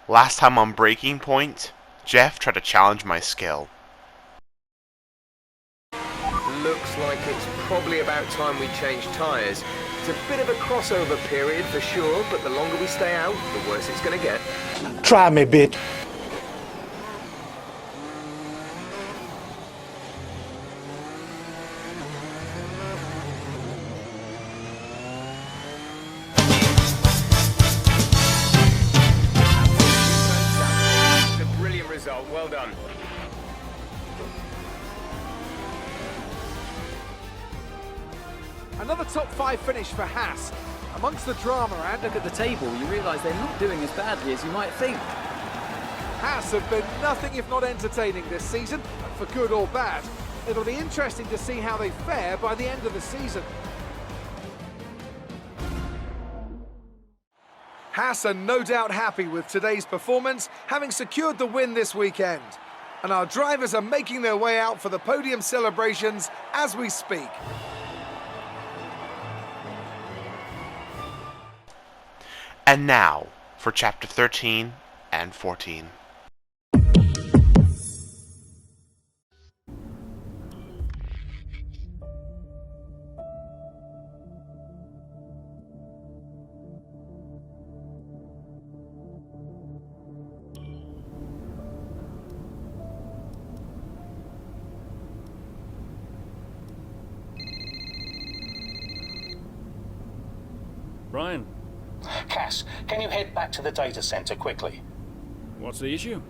Last time on Breaking Point, Jeff tried to challenge my skill. Looks like it's probably about time we change tyres. It's a bit of a crossover period for sure, but the longer we stay out, the worse it's going to get. Try me, bit. A brilliant result. Well done. Another top 5 finish for Haas. Amongst the drama and Look at the table, you realise they're not doing as badly as you might think. Haas have been nothing if not entertaining this season, for good or bad. It'll be interesting to see how they fare by the end of the season. Haas are no doubt happy with today's performance, having secured the win this weekend. And our drivers are making their way out for the podium celebrations as we speak. And now for Chapter 13 and 14. Brian, Cass, can you head back to the data center quickly? what's the issue?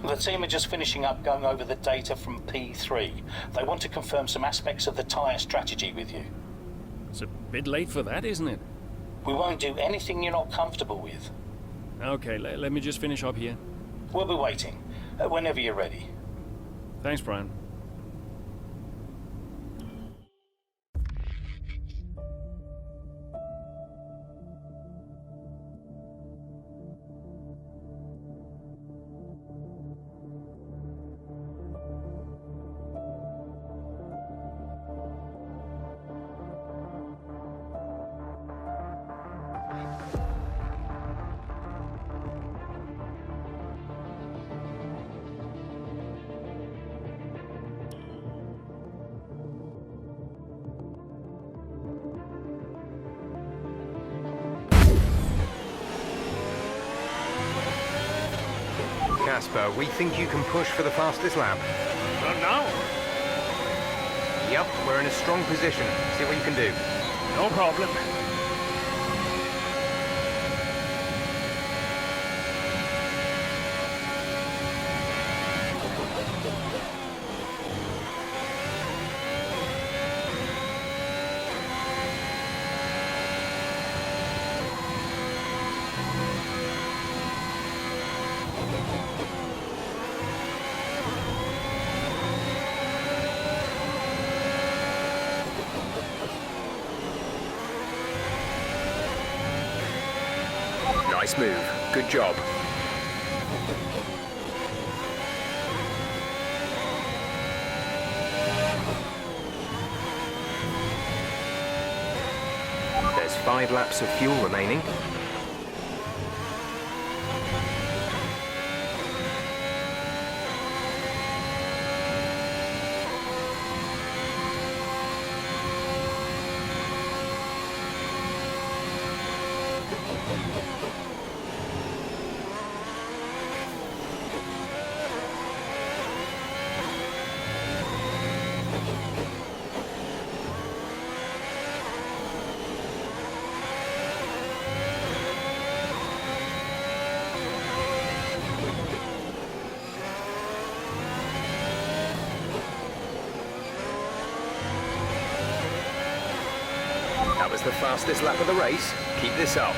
The team are just finishing up going over the data from P3. They want to confirm some aspects of the tyre strategy with you. It's a bit late for that, isn't it? We won't do anything you're not comfortable with. Okay, let me just finish up here. We'll be waiting, whenever you're ready. Thanks, Brian. Casper, we think you can push for the fastest lap. Not now. Yep, we're in a strong position. See what you can do. No problem. Nice move. Good job. There's 5 laps of fuel remaining. That was the fastest lap of the race. Keep this up.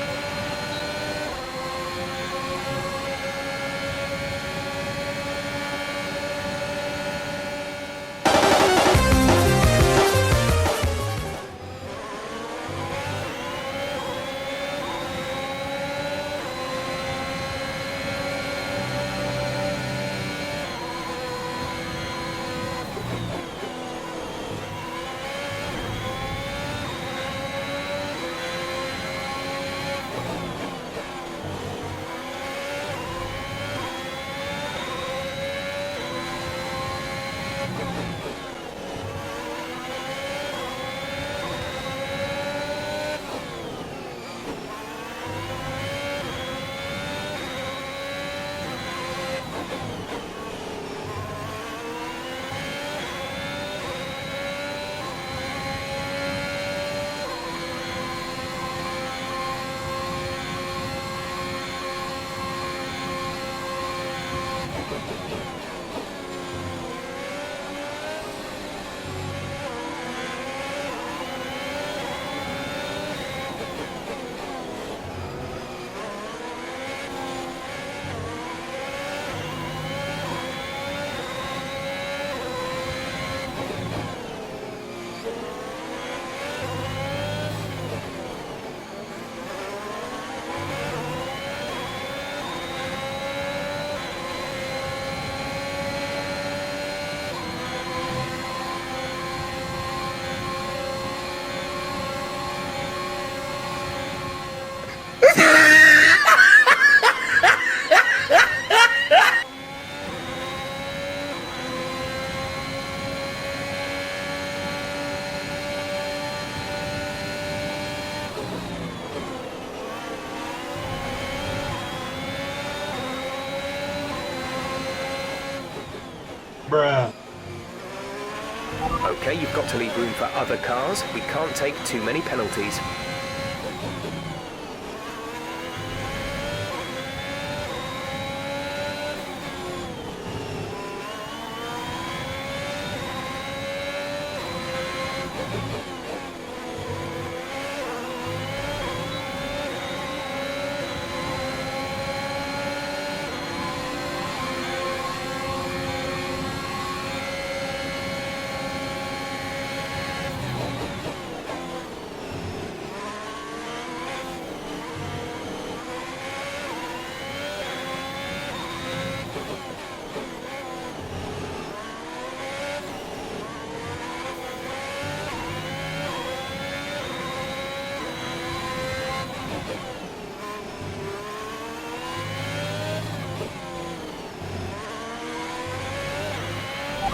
Okay, you've got to leave room for other cars. We can't take too many penalties.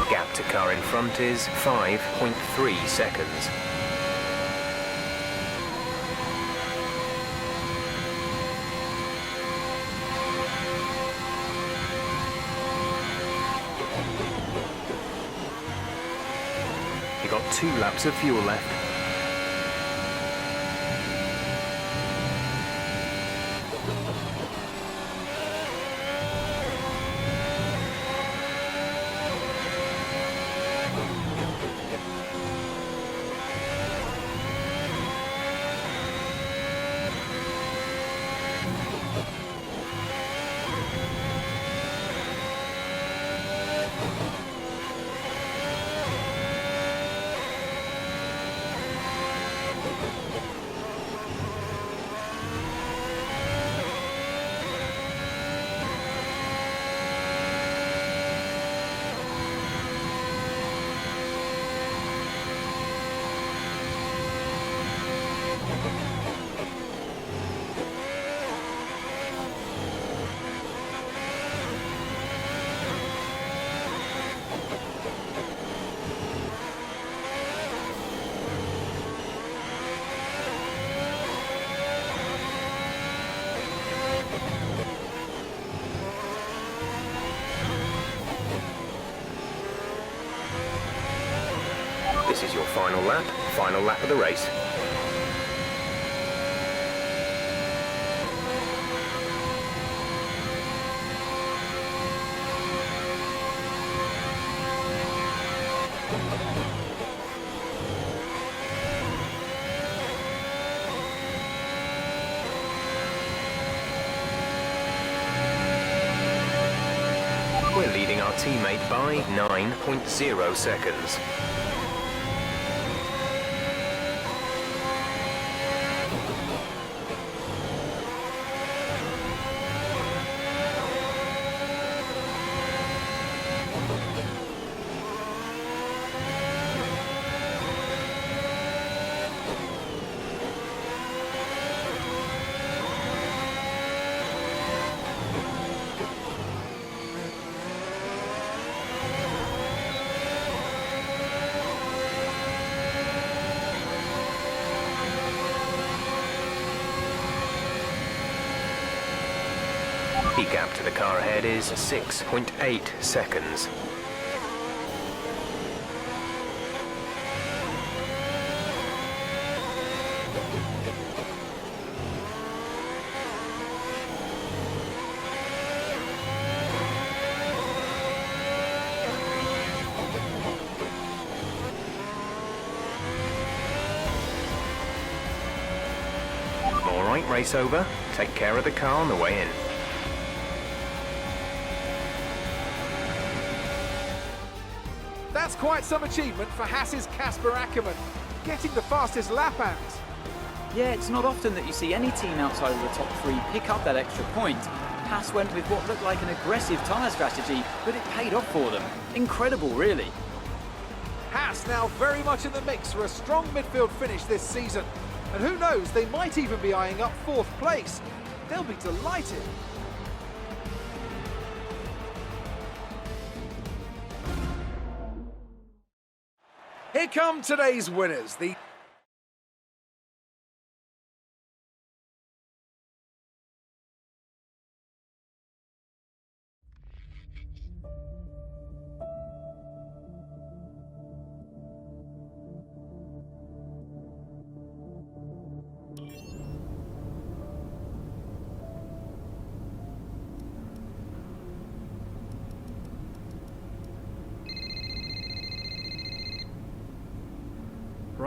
Gap to car in front is 5.3 seconds. You've got 2 laps of fuel left. This is your final lap of the race. We're leading our teammate by 9.0 seconds. The gap to the car ahead is 6.8 seconds. All right, race over. Take care of the car on the way in. That's quite some achievement for Haas's Casper Ackermann, getting the fastest lap out. Yeah, it's not often that you see any team outside of the top 3 pick up that extra point. Haas went with what looked like an aggressive tyre strategy, but it paid off for them. Incredible, really. Haas now very much in the mix for a strong midfield finish this season. And who knows, they might even be eyeing up 4th place. They'll be delighted. Here come today's winners.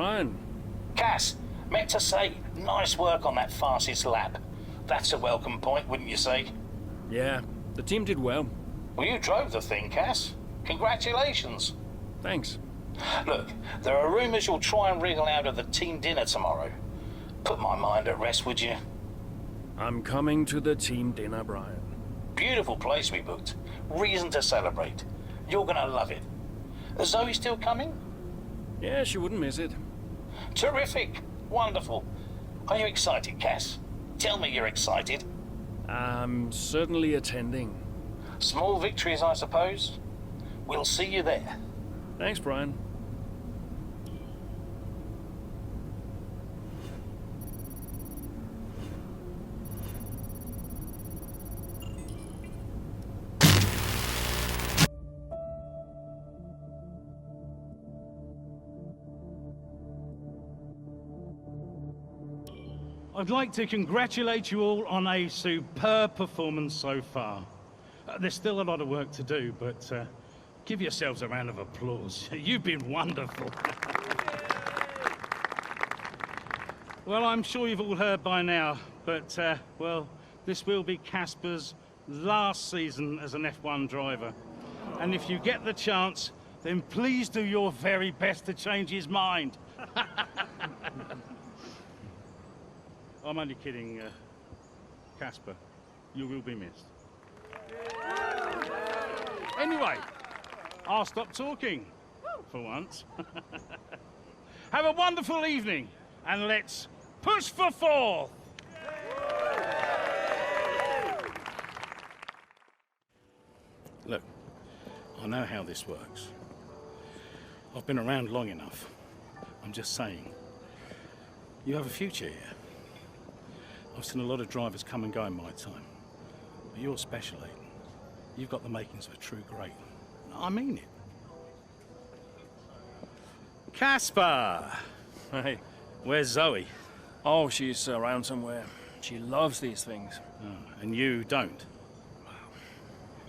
Brian. Cass, meant to say, nice work on that fastest lap. That's a welcome point, wouldn't you say? Yeah, the team did well. Well, you drove the thing, Cass. Congratulations. Thanks. Look, there are rumours you'll try and wriggle out of the team dinner tomorrow. Put my mind at rest, would you? I'm coming to the team dinner, Brian. Beautiful place we booked. Reason to celebrate. You're gonna love it. Is Zoe still coming? Yeah, she wouldn't miss it. Terrific. Wonderful. Are you excited, Cass? Tell me you're excited. I'm certainly attending. Small victories, I suppose. We'll see you there. Thanks, Brian. I'd like to congratulate you all on a superb performance so far. There's still a lot of work to do, but give yourselves a round of applause. You've been wonderful. Well, I'm sure you've all heard by now, but, well, this will be Casper's last season as an F1 driver. And if you get the chance, then please do your very best to change his mind. I'm only kidding, Casper. You will be missed. Anyway, I'll stop talking, for once. Have a wonderful evening, and let's push for fourth! Look, I know how this works. I've been around long enough. I'm just saying, you have a future here. I've seen a lot of drivers come and go in my time. But you're special, Aiden. You've got the makings of a true great. I mean it. Casper! Hey. Where's Zoe? Oh, she's around somewhere. She loves these things. Oh, and you don't?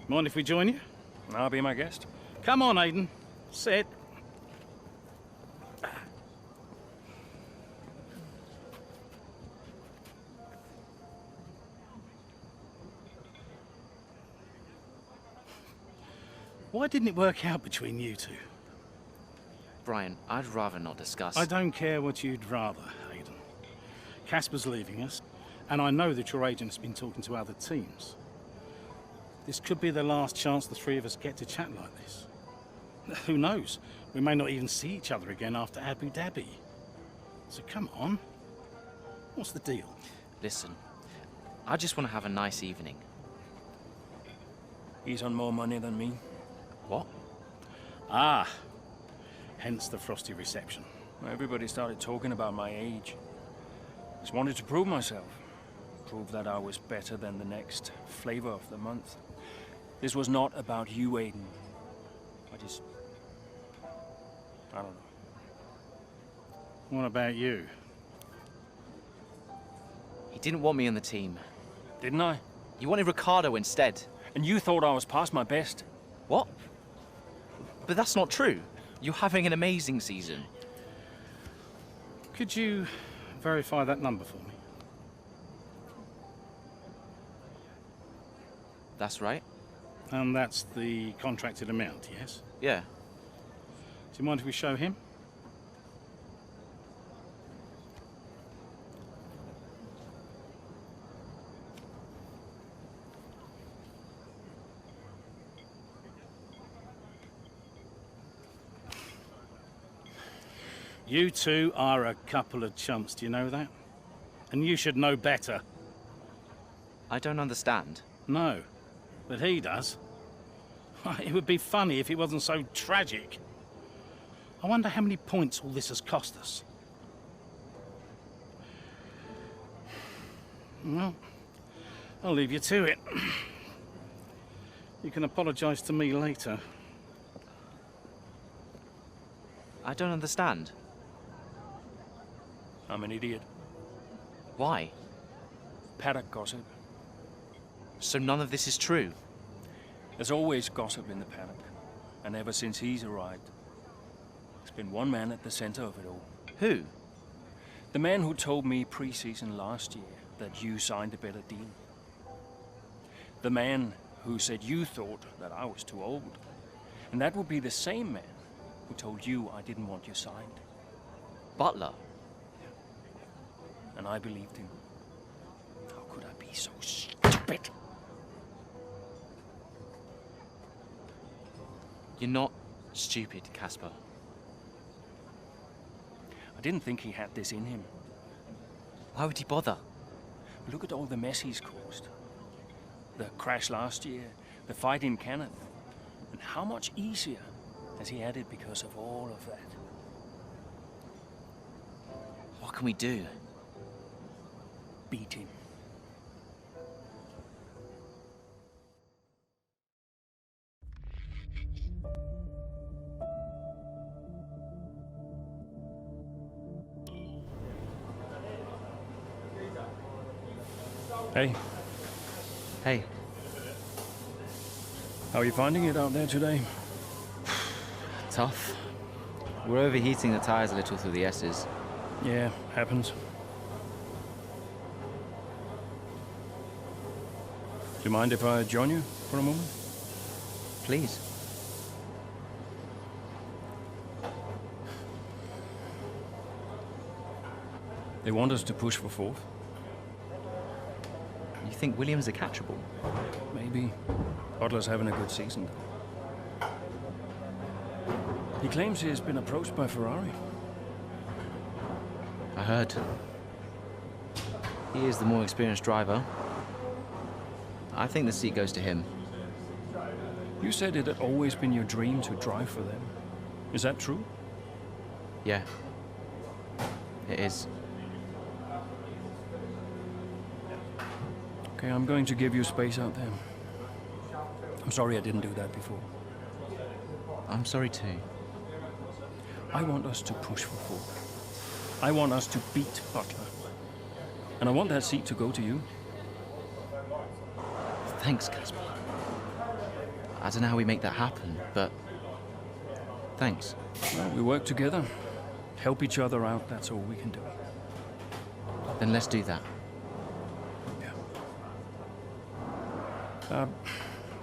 Mind if we join you? I'll be my guest. Come on, Aiden. Sit. Why didn't it work out between you two? Brian, I'd rather not discuss. I don't care what you'd rather, Aiden. Casper's leaving us, and I know that your agent's been talking to other teams. This could be the last chance the three of us get to chat like this. Who knows? We may not even see each other again after Abu Dhabi. So come on. What's the deal? Listen, I just want to have a nice evening. He's on more money than me. What? Ah, hence the frosty reception. Everybody started talking about my age. Just wanted to prove myself. Prove that I was better than the next flavor of the month. This was not about you, Aiden. I don't know. What about you? He didn't want me on the team. Didn't I? You wanted Ricardo instead. And you thought I was past my best. What? But that's not true. You're having an amazing season. Could you verify that number for me? That's right. And that's the contracted amount, yes? Yeah. Do you mind if we show him? You two are a couple of chumps, do you know that? And you should know better. I don't understand. No, but he does. It would be funny if it wasn't so tragic. I wonder how many points all this has cost us. Well, I'll leave you to it. You can apologise to me later. I don't understand. I'm an idiot. Why? Paddock gossip. So none of this is true? There's always gossip in the paddock. And ever since he's arrived, there's been one man at the center of it all. Who? The man who told me pre-season last year that you signed a better deal. The man who said you thought that I was too old. And that would be the same man who told you I didn't want you signed. Butler? And I believed him. How could I be so stupid? You're not stupid, Casper. I didn't think he had this in him. Why would he bother? Look at all the mess he's caused. The crash last year, the fight in Canada. And how much easier has he had it because of all of that? What can we do? Beat him. Hey, Hey, how are you finding it out there today? tough. We're overheating the tires a little through the S's. Yeah, happens. Do you mind if I join you for a moment? Please. They want us to push for fourth. You think Williams are catchable? Maybe. Butler's having a good season. He claims he has been approached by Ferrari. I heard. He is the more experienced driver. I think the seat goes to him. You said it had always been your dream to drive for them. Is that true? Yeah. It is. Okay, I'm going to give you space out there. I'm sorry I didn't do that before. I'm sorry too. I want us to push for fourth. I want us to beat Butler. And I want that seat to go to you. Thanks, Casper. I don't know how we make that happen, but thanks. Well, we work together. Help each other out, that's all we can do. Then let's do that.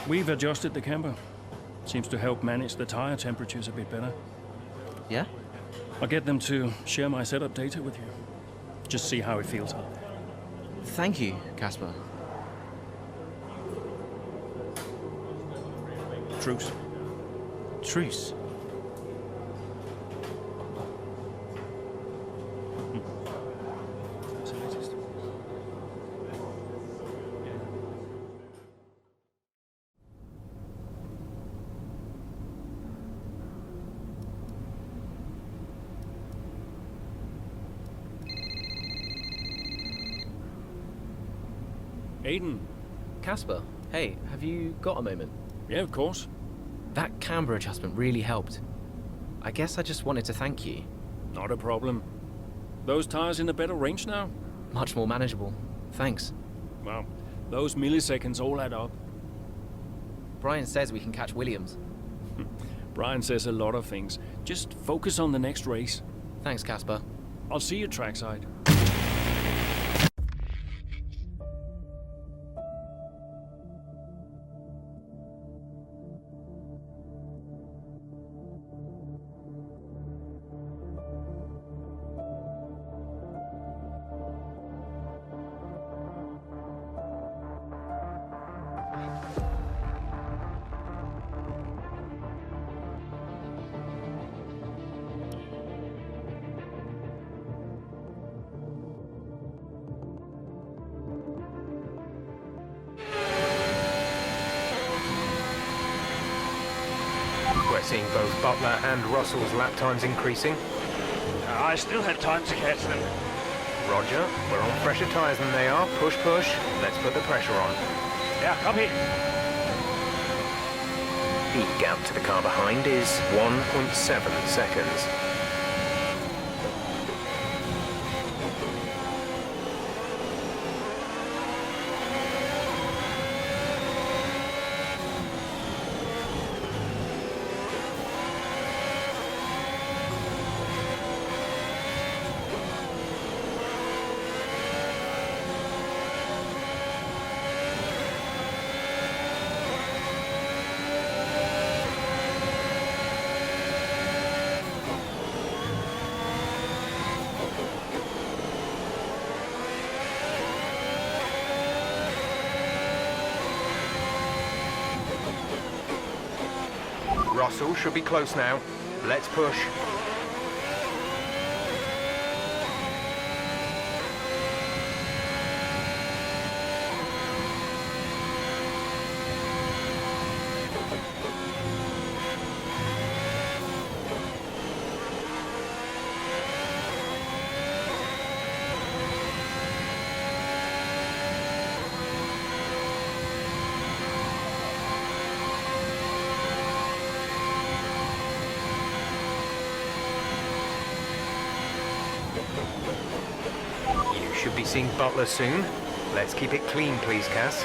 We've adjusted the camber. Seems to help manage the tire temperatures a bit better. Yeah? I'll get them to share my setup data with you. Just see how it feels out there. Thank you, Casper. Truce. Truce. That's the latest. Aiden. Casper, hey, have you got a moment? Yeah, of course. That camber adjustment really helped. I guess I just wanted to thank you. Not a problem. Those tires in a better range now? Much more manageable. Thanks. Well, those milliseconds all add up. Brian says we can catch Williams. Brian says a lot of things. Just focus on the next race. Thanks, Casper. I'll see you trackside. We're seeing both Butler and Russell's lap times increasing. I still have time to catch them. Roger, we're on fresher tyres than they are. Push, push. Let's put the pressure on. Yeah, copy. The gap to the car behind is 1.7 seconds. Russell should be close now. Let's push. You should be seeing Butler soon. Let's keep it clean, please, Cass.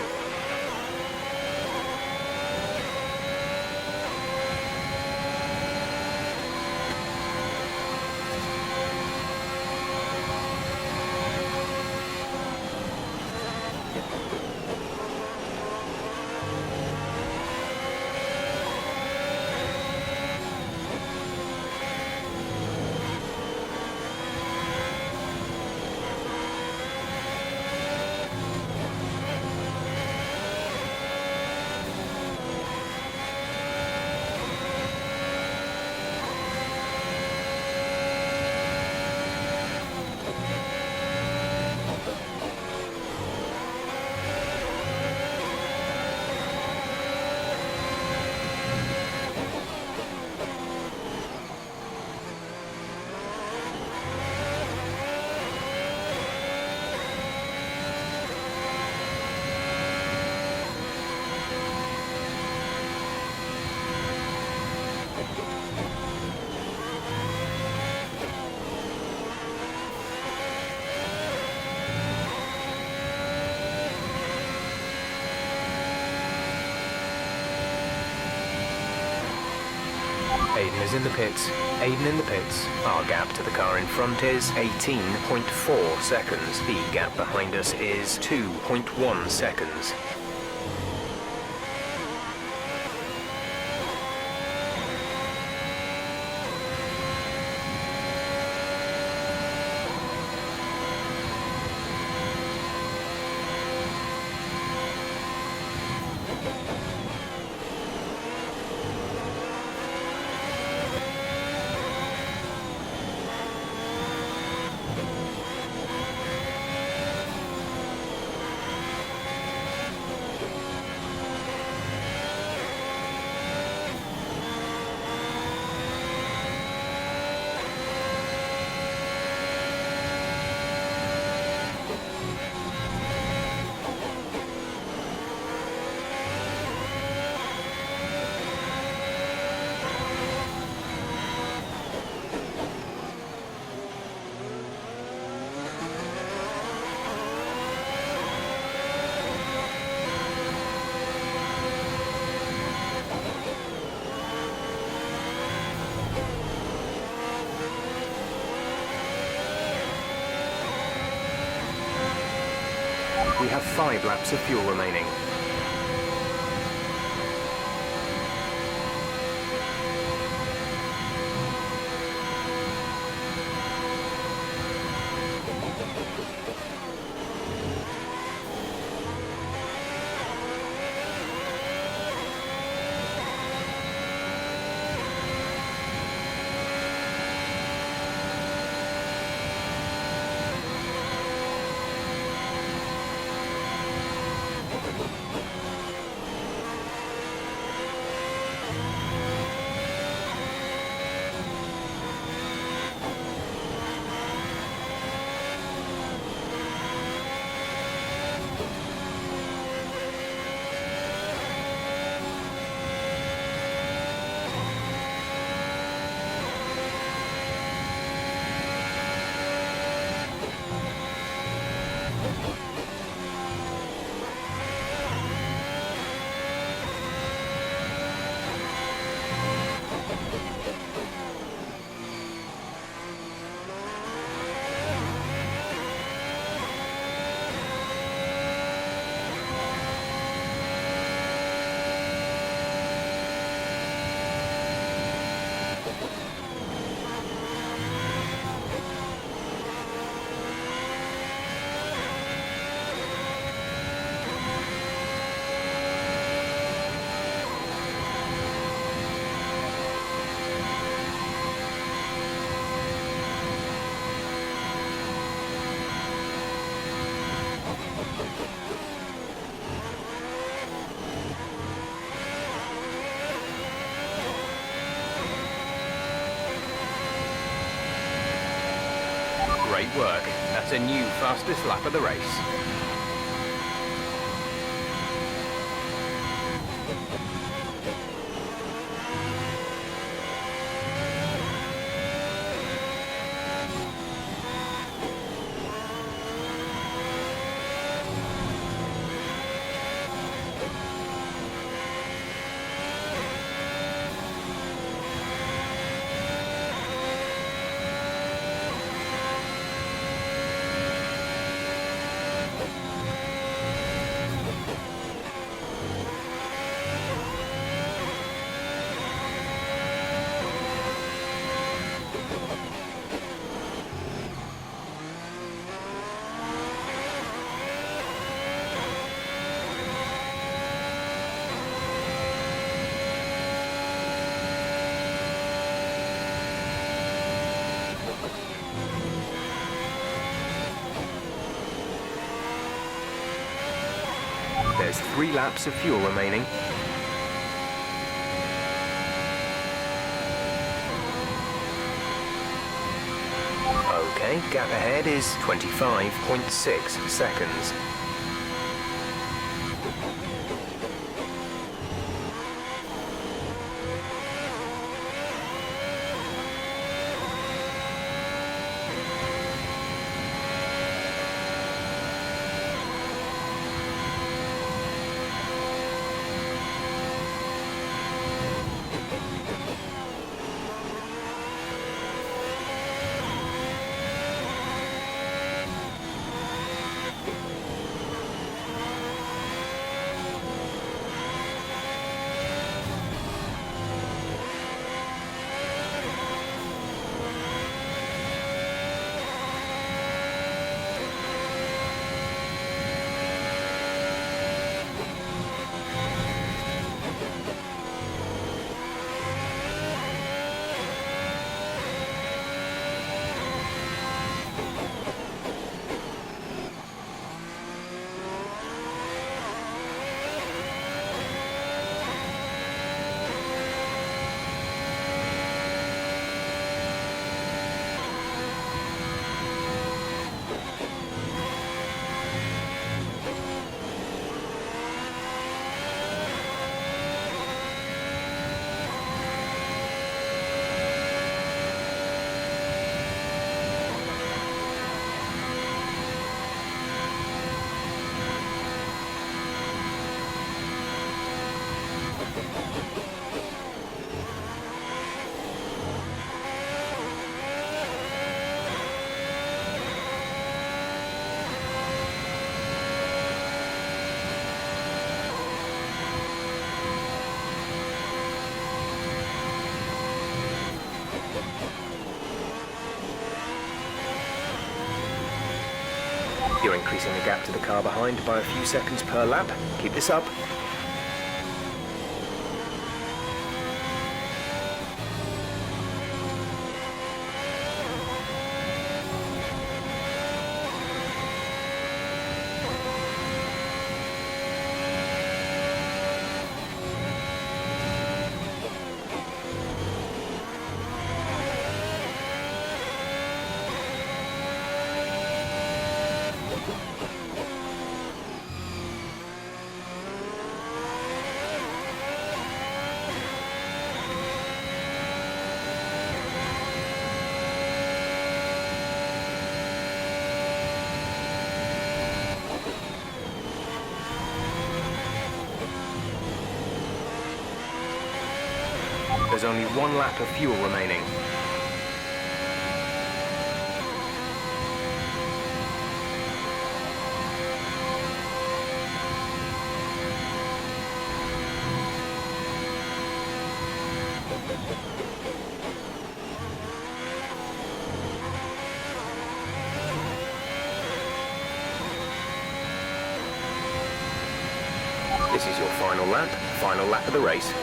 Aiden is in the pits. Aiden in the pits. Our gap to the car in front is 18.4 seconds. The gap behind us is 2.1 seconds. We have 5 laps of fuel remaining. Great work. That's a new fastest lap of the race. There's 3 laps of fuel remaining. Okay, gap ahead is 25.6 seconds. You're increasing the gap to the car behind by a few seconds per lap. Keep this up. There's only 1 lap of fuel remaining. This is your final lap of the race.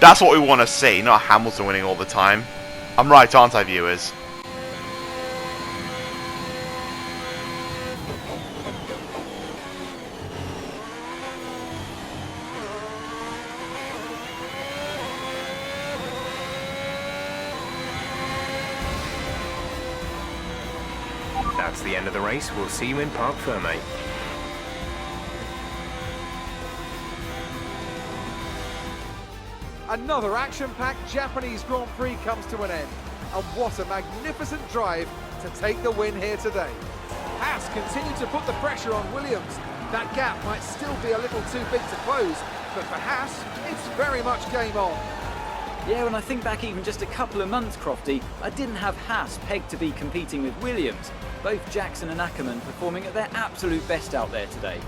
That's what we want to see, not Hamilton winning all the time. I'm right, aren't I, viewers? That's the end of the race. We'll see you in Parc Ferme. Another action-packed Japanese Grand Prix comes to an end. And what a magnificent drive to take the win here today. Haas continue to put the pressure on Williams. That gap might still be a little too big to close, but for Haas, it's very much game on. Yeah, when I think back even just a couple of months, Crofty, I didn't have Haas pegged to be competing with Williams. Both Jackson and Ackerman performing at their absolute best out there today.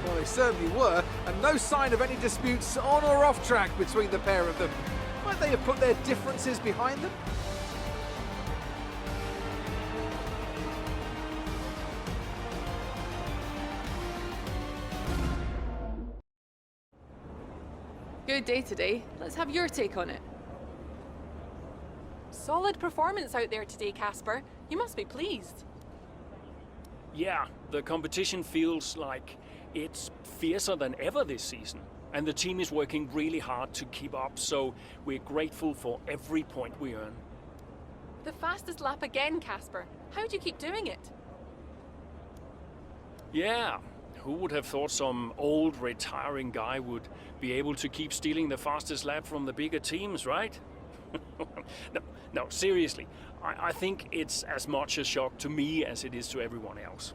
Well, they certainly were, and no sign of any disputes on or off track between the pair of them. Might they have put their differences behind them? Good day today. Let's have your take on it. Solid performance out there today, Casper. You must be pleased. Yeah, the competition feels like it's fiercer than ever this season. And the team is working really hard to keep up, so we're grateful for every point we earn. The fastest lap again, Casper. How do you keep doing it? Yeah, who would have thought some old retiring guy would be able to keep stealing the fastest lap from the bigger teams, right? No, seriously. I think it's as much a shock to me as it is to everyone else.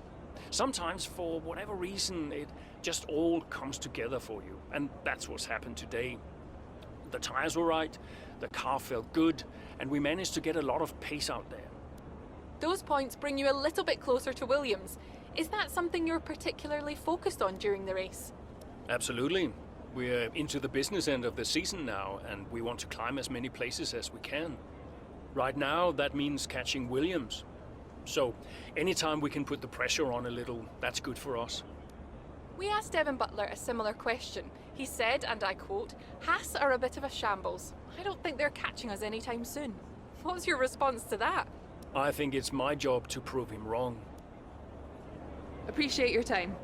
Sometimes, for whatever reason, it just all comes together for you. And that's what's happened today. The tires were right, the car felt good, and we managed to get a lot of pace out there. Those points bring you a little bit closer to Williams. Is that something you're particularly focused on during the race? Absolutely. We're into the business end of the season now, and we want to climb as many places as we can. Right now, that means catching Williams. So, anytime we can put the pressure on a little, that's good for us. We asked Evan Butler a similar question. He said, and I quote, "Haas are a bit of a shambles. I don't think they're catching us anytime soon." What's your response to that? I think it's my job to prove him wrong. Appreciate your time.